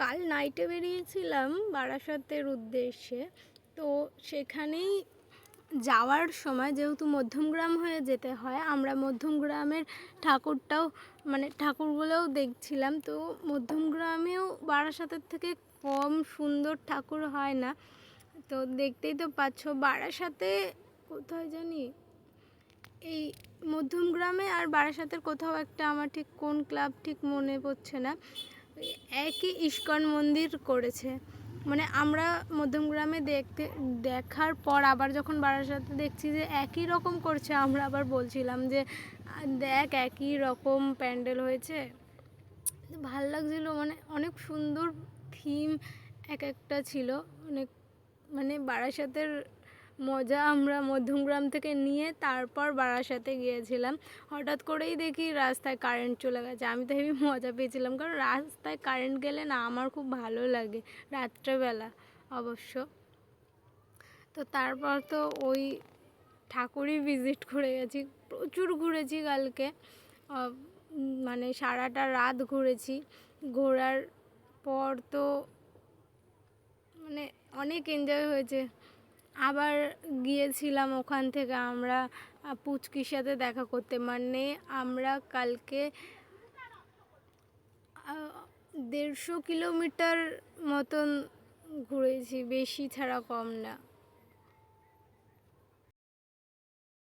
কাল নাইটে বেরিয়েছিলাম বারাসাতের উদ্দেশ্যে। তো সেখানেই যাওয়ার সময় যেহেতু মধ্যমগ্রাম হয়ে যেতে হয়, আমরা মধ্যমগ্রামের ঠাকুরটাও মানে ঠাকুরগুলোও দেখছিলাম। তো মধ্যমগ্রামেও বারাসাতের থেকে কম সুন্দর ঠাকুর হয় না। তো দেখতেই তো পাচ্ছ বারাসাতে কোথায় জানি এই মধ্যমগ্রামে আর বারাসাতের কোথাও একটা, আমার ঠিক কোন ক্লাব ঠিক মনে পড়ছে না, একই ইস্কন মন্দির করেছে। মানে আমরা মধ্যমগ্রামে দেখার পর আবার যখন বারাসাতে দেখছি যে একই রকম করছে, আমরা আবার বলছিলাম যে দেখ একই রকম প্যান্ডেল হয়েছে। ভাল লাগছিলো, মানে অনেক সুন্দর থিম এক একটা ছিল। অনেক মানে বারাসাতের মজা আমরা মধ্যমগ্রাম থেকে নিয়ে তারপর বারাসাতে গিয়েছিলাম। হঠাৎ করেই দেখি রাস্তায় কারেন্ট চলে গেছে। আমি তো হেবি মজা পেয়েছিলাম, কারণ রাস্তায় কারেন্ট গেলে না আমার খুব ভালো লাগে, রাত্রেবেলা অবশ্য। তো তারপর তো ওই ঠাকুরই ভিজিট করে গেছি। প্রচুর ঘুরেছি কালকে, মানে সারাটা রাত ঘুরেছি। ঘোরার পর তো মানে অনেক এনজয় হয়েছে। আবার গিয়েছিলাম ওখান থেকে আমরা পুচকির সাথে দেখা করতে। মানে আমরা কালকে 150 কিলোমিটার মতন ঘুরেছি, বেশি ছাড়া কম না।